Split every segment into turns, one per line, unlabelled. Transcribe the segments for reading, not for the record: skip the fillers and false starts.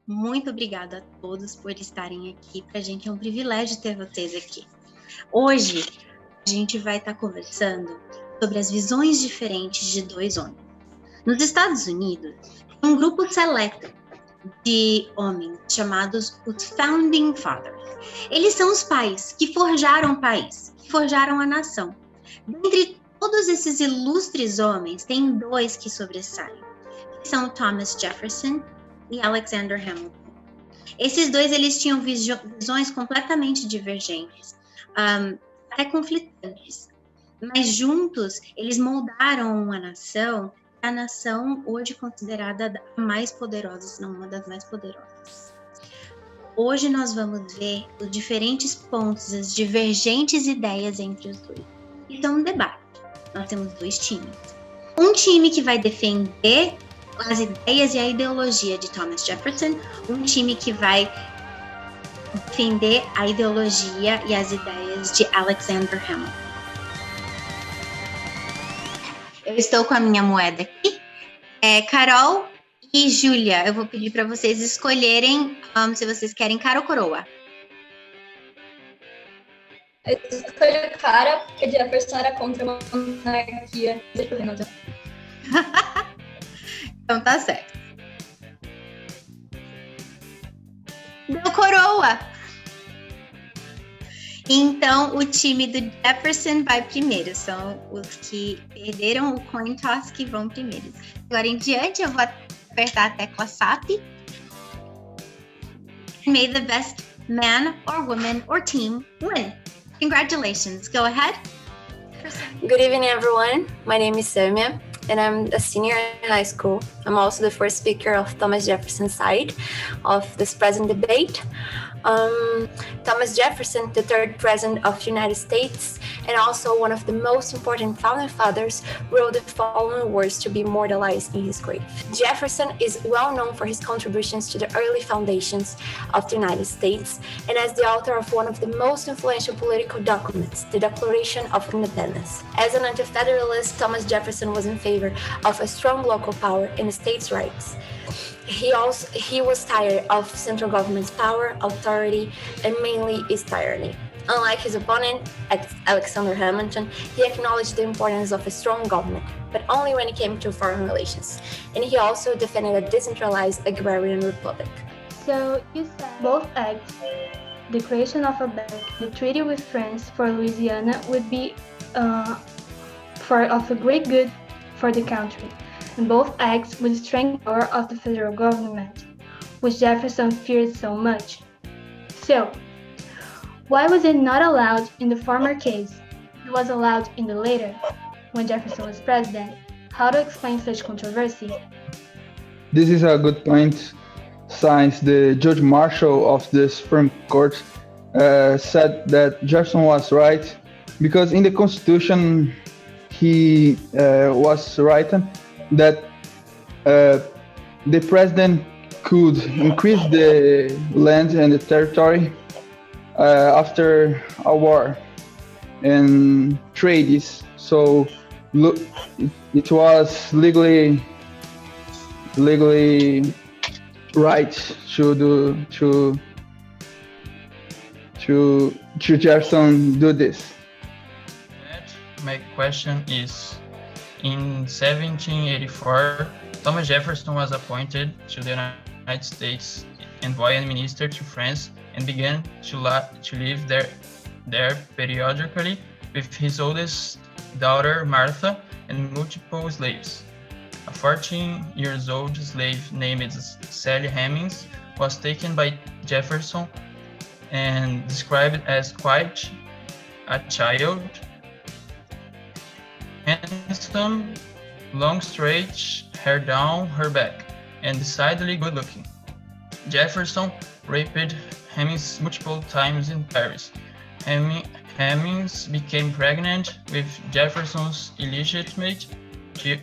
Muito obrigada a todos por estarem aqui. Para a gente é um privilégio ter vocês aqui. Hoje, a gente vai estar conversando sobre as visões diferentes de dois homens. Nos Estados Unidos, tem um grupo seleto de homens chamados os Founding Fathers. Eles são os pais que forjaram o país, que forjaram a nação. Dentre todos esses ilustres homens, tem dois que sobressaem, que são Thomas Jefferson e Alexander Hamilton. Esses dois, eles tinham visões completamente divergentes, até conflitantes, mas juntos eles moldaram uma nação, a nação hoje considerada a mais poderosa, se não uma das mais poderosas. Hoje nós vamos ver os diferentes pontos, as divergentes ideias entre os dois. Isso é um debate. Nós temos dois times. Um time que vai defender as ideias e a ideologia de Thomas Jefferson, um time que vai defender a ideologia e as ideias de Alexander Hamilton. Eu estou com a minha moeda aqui. Carol e Júlia, eu vou pedir para vocês escolherem se vocês querem cara ou coroa.
Eu escolho cara, porque Jefferson era contra a monarquia.
Então tá certo. Deu coroa! Então, o time do Jefferson vai primeiro. São os que perderam o coin toss que vão primeiro. Agora em diante, eu vou apertar a tecla SAP. May the best man or woman or team win. Congratulations. Go ahead.
Good evening, everyone. My name is Samia, and I'm a senior in high school. I'm also the first speaker of Thomas Jefferson's side of this present debate. Thomas Jefferson, the third president of the United States, and also one of the most important founding fathers, wrote the following words to be immortalized in his grave. Jefferson is well known for his contributions to the early foundations of the United States and as the author of one of the most influential political documents, the Declaration of Independence. As an anti-federalist, Thomas Jefferson was in favor of a strong local power and states' rights. He was tired of central government's power, authority, and mainly its tyranny. Unlike his opponent, Alexander Hamilton, he acknowledged the importance of a strong government, but only when it came to foreign relations. And he also defended a decentralized agrarian republic.
So you said both acts, the creation of a bank, the treaty with France for Louisiana, would be of a great good for the country. And both acts would strengthen the power of the federal government, which Jefferson feared so much. So, why was it not allowed in the former case? It was allowed in the later, when Jefferson was president. How to explain such controversy?
This is a good point, since the Judge Marshall of the Supreme Court said that Jefferson was right, because in the Constitution he was written that the president could increase the land and the territory after a war and treaties. So it was legally right to Jefferson do this.
My question is, in 1784, Thomas Jefferson was appointed to the United States envoy minister to France and began to live there periodically with his oldest daughter Martha and multiple slaves. A 14-year-old slave named Sally Hemings was taken by Jefferson and described as quite a child, handsome, long straight hair down her back, and decidedly good looking. Jefferson raped Hemings multiple times in Paris. Hemings became pregnant with Jefferson's illegitimate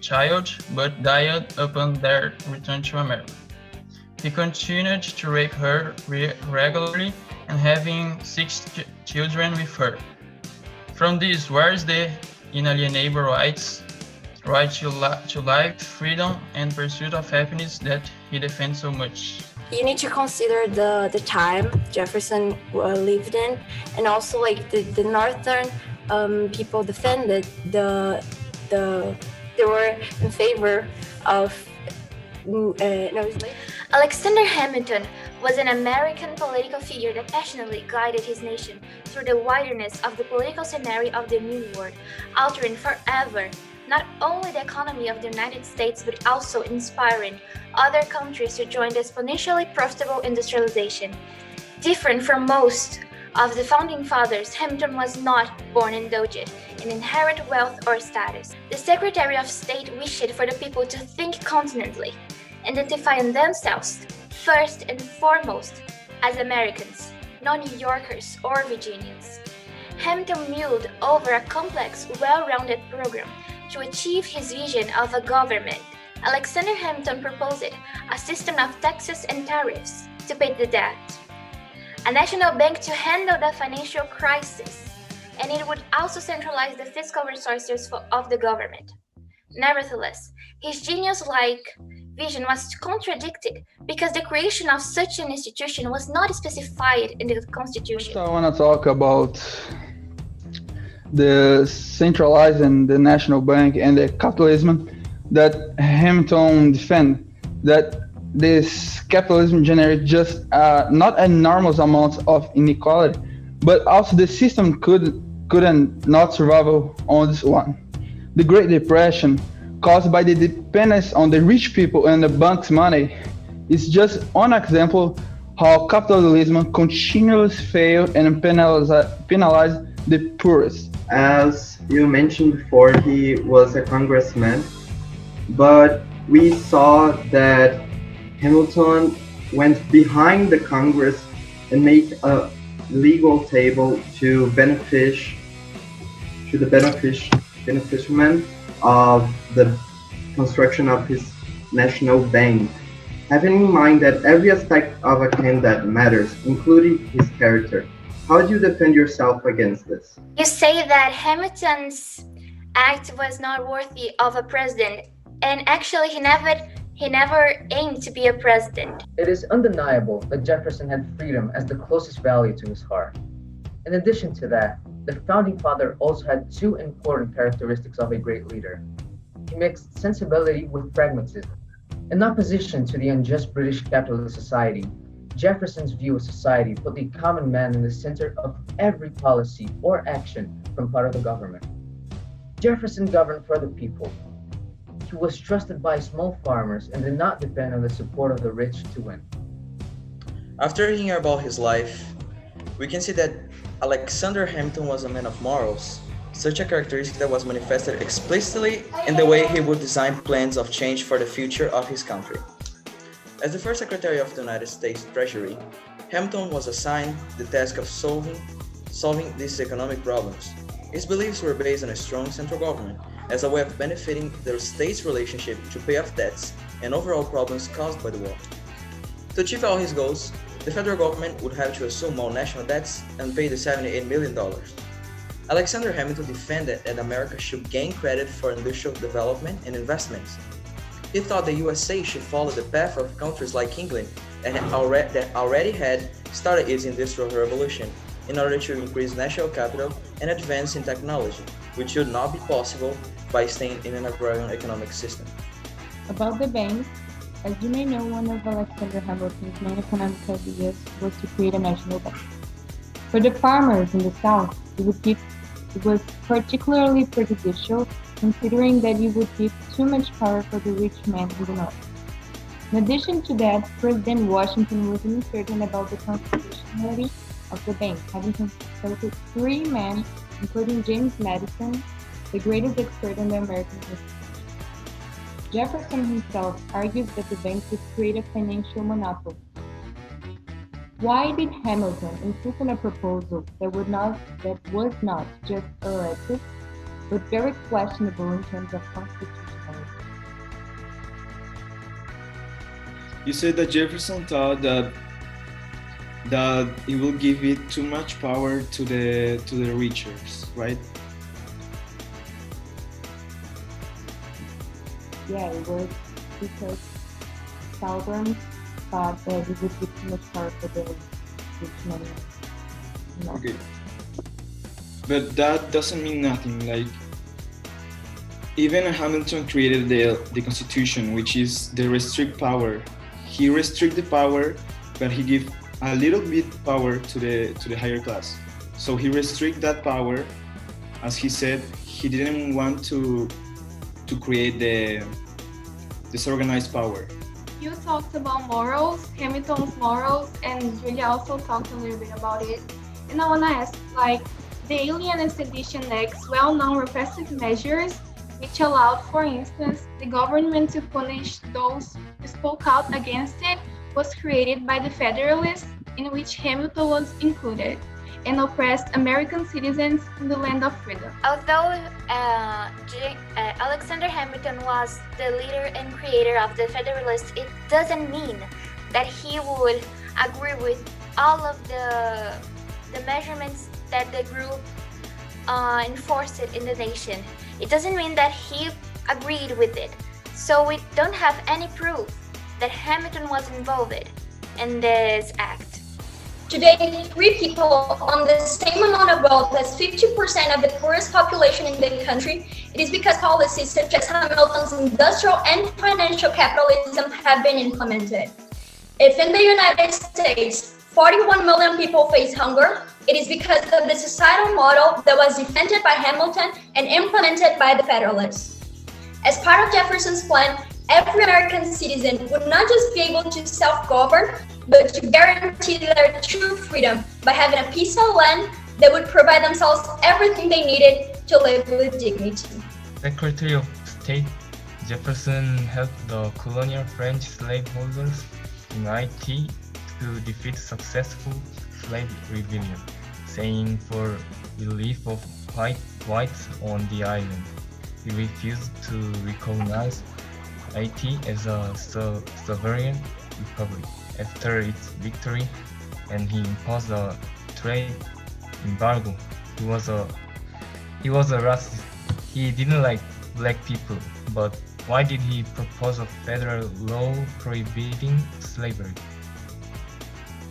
child, but died upon their return to America. He continued to rape her regularly and having 6 children with her. From this, where is the inalienable right to life, freedom, and pursuit of happiness that he defends so much?
you need to consider the time Jefferson lived in, and also like the northern people defended they were in favor of
Alexander Hamilton was an American political figure that passionately guided his nation through the wilderness of the political scenario of the New World, altering forever not only the economy of the United States but also inspiring other countries to join the exponentially profitable industrialization. Different from most of the founding fathers, Hamilton was not born endowed in inherent wealth or status. The Secretary of State wished for the people to think continentally, identifying themselves first and foremost as Americans, not New Yorkers or Virginians. Hamilton mulled over a complex, well-rounded program to achieve his vision of a government. Alexander Hamilton proposed a system of taxes and tariffs to pay the debt, a national bank to handle the financial crisis, and it would also centralize the fiscal resources of the government. Nevertheless, his genius-like vision was contradicted because the creation of such an institution was not specified in the Constitution.
So I want to talk about the centralizing the national bank and the capitalism that Hamilton defend. That this capitalism generates just not enormous amounts of inequality, but also the system couldn't not survive on this one. The Great Depression, caused by the dependence on the rich people and the bank's money, is just one example how capitalism continuously fails and penalize the poorest.
As you mentioned before, he was a congressman, but we saw that Hamilton went behind the Congress and made a legal table to the beneficiaries of the construction of his national bank, having in mind that every aspect of a candidate matters, including his character. How do you defend yourself against this?
You say that Hamilton's act was not worthy of a president, and actually he never aimed to be a president.
It is undeniable that Jefferson had freedom as the closest value to his heart. In addition to that, the founding father also had two important characteristics of a great leader. He mixed sensibility with pragmatism. In opposition to the unjust British capitalist society, Jefferson's view of society put the common man in the center of every policy or action from part of the government. Jefferson governed for the people. He was trusted by small farmers and did not depend on the support of the rich to win.
After hearing about his life, we can see that Alexander Hamilton was a man of morals, such a characteristic that was manifested explicitly in the way he would design plans of change for the future of his country. As the first Secretary of the United States Treasury, Hamilton was assigned the task of solving these economic problems. His beliefs were based on a strong central government as a way of benefiting the state's relationship to pay off debts and overall problems caused by the war. To achieve all his goals, the federal government would have to assume all national debts and pay the $78 million. Alexander Hamilton defended that America should gain credit for industrial development and investments. He thought the USA should follow the path of countries like England that already had started its industrial revolution in order to increase national capital and advance in technology, which would not be possible by staying in an agrarian economic system.
About the bank, as you may know, one of Alexander Hamilton's main economic ideas was to create a national bank. For the farmers in the South, it was particularly prejudicial, considering that it would give too much power for the rich men in the North. In addition to that, President Washington was uncertain about the constitutionality of the bank, having consulted three men, including James Madison, the greatest expert on the American history. Jefferson himself argued that the bank would create a financial monopoly. Why did Hamilton insist on a proposal that was not just theoretic, but very questionable in terms of constitutionality?
You said that Jefferson thought that it will give it too much power to the richers, right?
Yeah, it was because Southern thought that it would give too much power for the rich man. No.
Okay. But that doesn't mean nothing. Like, even Hamilton created the Constitution, which is the restrict power. He restrict the power, but he give a little bit power to the higher class. So he restrict that power. As he said, he didn't want to create the disorganized power.
You talked about morals, Hamilton's morals, and Julia also talked a little bit about it. And I want to ask, like, the Alien and Sedition Act's well-known repressive measures, which allowed, for instance, the government to punish those who spoke out against it, was created by the Federalists, in which Hamilton was included, and oppressed American citizens in the land of freedom.
Although Alexander Hamilton was the leader and creator of the Federalists, it doesn't mean that he would agree with all of the measurements that the group enforced in the nation. It doesn't mean that he agreed with it. So we don't have any proof that Hamilton was involved in this act.
Today, 3 people own the same amount of wealth as 50% of the poorest population in the country. It is because policies such as Hamilton's industrial and financial capitalism have been implemented. If in the United States, 41 million people face hunger, it is because of the societal model that was defended by Hamilton and implemented by the Federalists. As part of Jefferson's plan, every American citizen would not just be able to self-govern, but to guarantee their true freedom by having a piece of land that would provide themselves everything they needed to live with dignity.
Secretary of State Jefferson helped the colonial French slaveholders in Haiti to defeat successful slave rebellion, saying for relief of whites on the island. He refused to recognize Haiti as a sovereign republic after its victory, and he imposed a trade embargo. He was a racist. He didn't like black people, but why did he propose a federal law prohibiting slavery?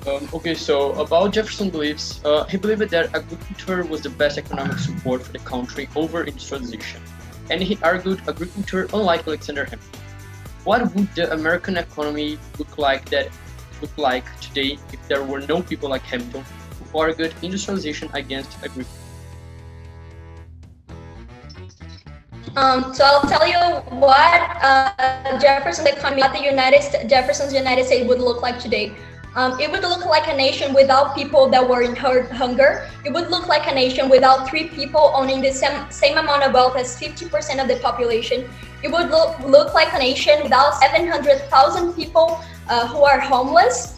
Okay, so about Jefferson's beliefs, he believed that agriculture was the best economic support for the country over industrialization, and he argued agriculture unlike Alexander Hamilton. What would the American economy look like today if there were no people like Hamilton who argued industrialization against agriculture?
So I'll tell you what Jefferson's economy, Jefferson's United States would look like today. It would look like a nation without people that were in hunger. It would look like a nation without 3 people owning the same amount of wealth as 50% of the population. It would look like a nation without 700,000 people who are homeless.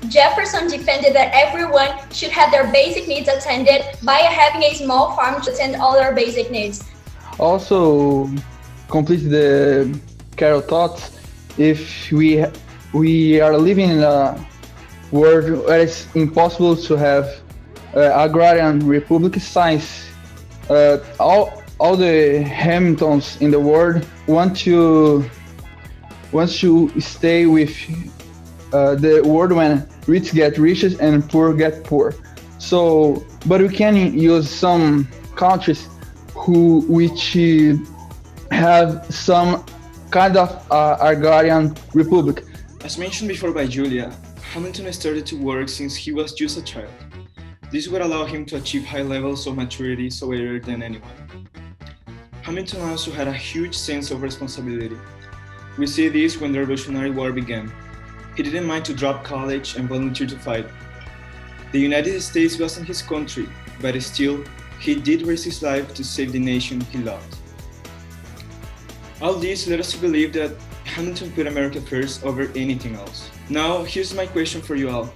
Jefferson defended that everyone should have their basic needs attended by having a small farm to attend all their basic needs.
Also, complete the Carol thoughts. If we are living in a world where it's impossible to have agrarian republic science. All the Hamiltons in the world want to stay with the world when rich get rich and poor get poor. So, but we can use some countries which have some kind of agrarian republic.
As mentioned before by Julia, Hamilton started to work since he was just a child. This would allow him to achieve high levels of maturity so earlier than anyone. Hamilton also had a huge sense of responsibility. We see this when the Revolutionary War began. He didn't mind to drop college and volunteer to fight. The United States wasn't his country, but still, he did risk his life to save the nation he loved. All this led us to believe that Hamilton put America first over anything else. Now, here's my question for you all.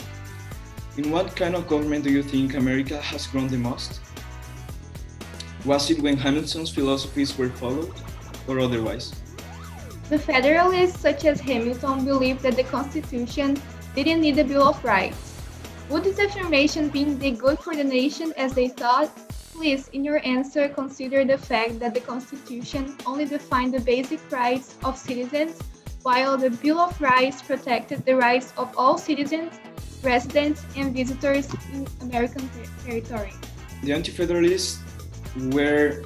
In what kind of government do you think America has grown the most? Was it when Hamilton's philosophies were followed, or otherwise?
The Federalists, such as Hamilton, believed that the Constitution didn't need a Bill of Rights. Would this affirmation be indeed good for the nation as they thought? Please, in your answer, consider the fact that the Constitution only defined the basic rights of citizens, while the Bill of Rights protected the rights of all citizens, residents, and visitors in American territory.
The anti-federalists were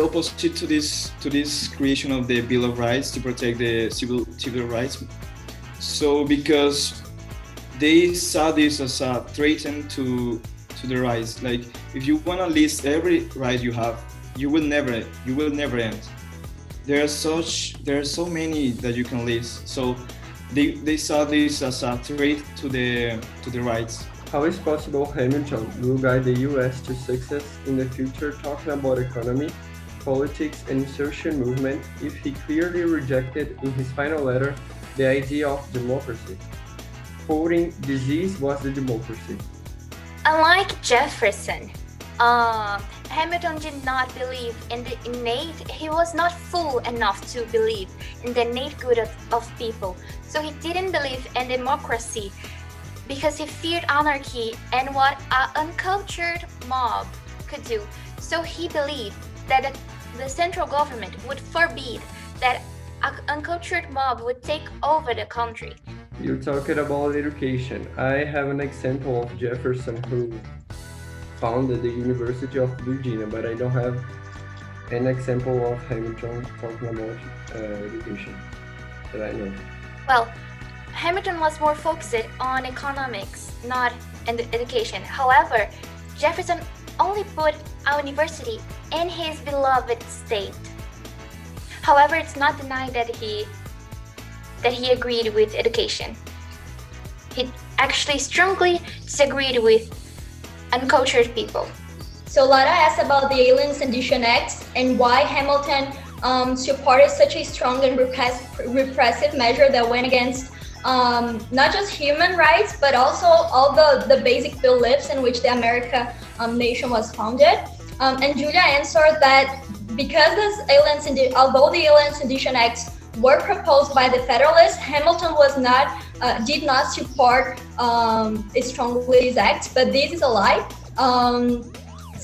opposite to this creation of the Bill of Rights to protect the civil rights. So because they saw this as a threat to the rights. Like if you want to list every right you have, you will never end. There are so many that you can list. So they saw this as a threat to the rights.
How is possible Hamilton will guide the US to success in the future talking about economy, politics, and social movement if he clearly rejected in his final letter the idea of democracy? Quoting, "Disease was the democracy."
Unlike Jefferson, Hamilton did not believe in the innate, he was not fool enough to believe in the innate good of people. So he didn't believe in democracy because he feared anarchy and what an uncultured mob could do. So he believed that the central government would forbid that an uncultured mob would take over the country.
You're talking about education. I have an example of Jefferson who founded the University of Virginia, but I don't have an example of Hamilton talking about education that I know.
Well, Hamilton was more focused on economics, not in education. However, Jefferson only put a university in his beloved state. However, it's not denied that he agreed with education. He actually strongly disagreed with uncultured people.
So Lara asked about the Alien Sedition Acts and why Hamilton supported such a strong and repressive measure that went against not just human rights, but also all the basic beliefs in which the American nation was founded. And Julia answered that because although the Alien Sedition Acts were proposed by the Federalists, Hamilton did not support strongly these acts, but this is a lie.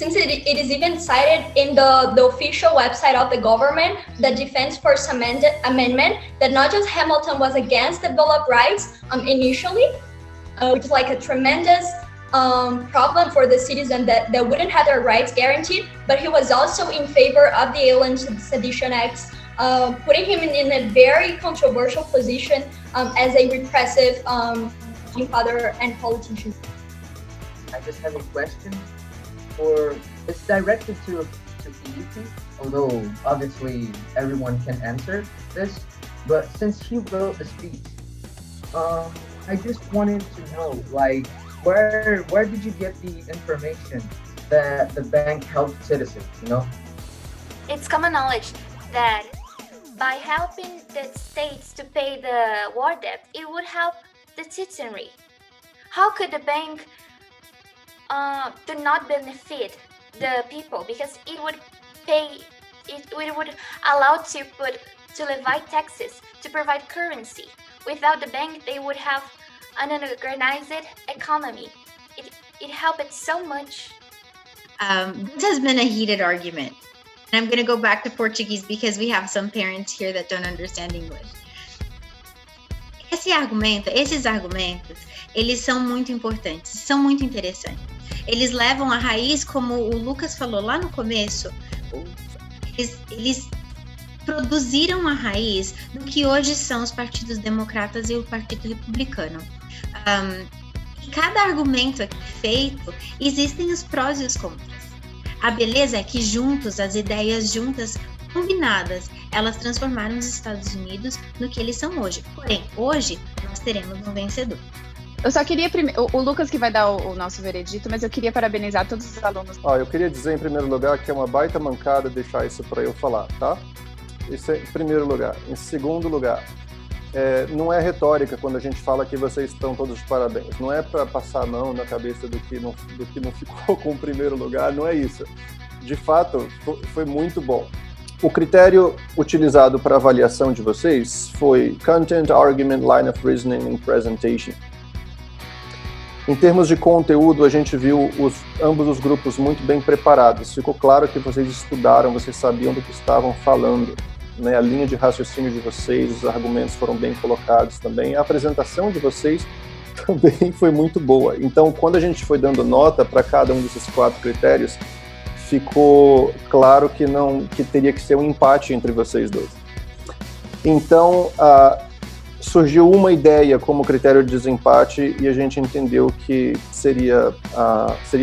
Since it is even cited in the official website of the government, the Defense First Amendment, that not just Hamilton was against the Bill of Rights initially, which is like a tremendous problem for the citizen that wouldn't have their rights guaranteed, but he was also in favor of the Alien Sedition Acts, putting him in a very controversial position as a repressive father and politician.
I just have a question, it's directed to EET, although obviously everyone can answer this, but since he wrote the speech, I just wanted to know, like, where did you get the information that the bank helped citizens, you know?
It's common knowledge that by helping the states to pay the war debt, it would help the citizenry. How could the bank do not benefit the people? Because it would allow to levy taxes, to provide currency. Without the bank, they would have an unorganized economy. It helped so much.
This has been a heated argument. And I'm going to go back to Portuguese because we have some parents here that don't understand English. Esses argumentos, eles são muito importantes, são muito interessantes. Eles levam a raiz, como o Lucas falou lá no começo, eles produziram a raiz do que hoje são os partidos democratas e o partido republicano. E cada argumento aqui feito, existem os prós e os contras. A beleza é que juntos, as ideias juntas, combinadas, elas transformaram os Estados Unidos no que eles são hoje. Porém, hoje, nós teremos um vencedor.
Eu só queria, o Lucas que vai dar o nosso veredito, mas eu queria parabenizar todos os alunos.
Eu queria dizer em primeiro lugar que é uma baita mancada deixar isso para eu falar, tá? Isso é em primeiro lugar. Em segundo lugar, não é retórica quando a gente fala que vocês estão todos de parabéns. Não é para passar a mão na cabeça do que não ficou com o primeiro lugar, não é isso. De fato, foi muito bom. O critério utilizado para avaliação de vocês foi Content, Argument, Line of Reasoning and Presentation. Em termos de conteúdo, a gente viu ambos os grupos muito bem preparados. Ficou claro que vocês estudaram, vocês sabiam do que estavam falando. né? A linha de raciocínio de vocês, os argumentos foram bem colocados também, a apresentação de vocês também foi muito boa. Então, quando a gente foi dando nota para cada um desses 4 critérios, ficou claro que teria que ser um empate entre vocês dois. Então, surgiu uma ideia como critério de desempate e a gente entendeu que seria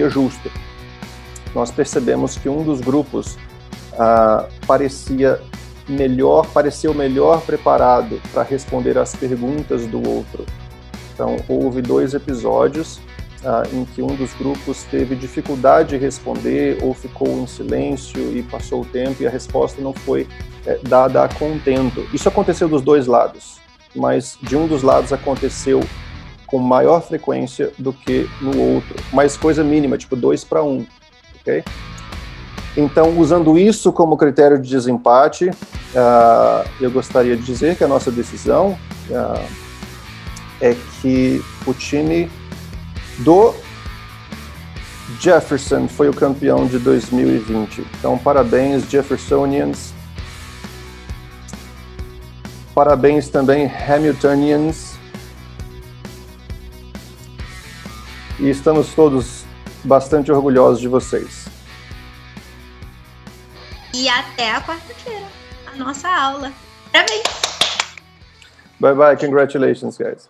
justo. Nós percebemos que um dos grupos pareceu melhor preparado para responder às perguntas do outro. Então, houve 2 episódios em que um dos grupos teve dificuldade de responder ou ficou em silêncio e passou o tempo e a resposta não foi dada a contento. Isso aconteceu dos 2 lados, mas de um dos lados aconteceu com maior frequência do que no outro, mas coisa mínima, tipo 2-1, ok? Então, usando isso como critério de desempate, eu gostaria de dizer que a nossa decisão é que o time do Jefferson foi o campeão de 2020. Então, parabéns, Jeffersonians. Parabéns também, Hamiltonians. E estamos todos bastante orgulhosos de vocês.
E até a quarta-feira, a nossa aula. Parabéns!
Bye bye, congratulations, guys.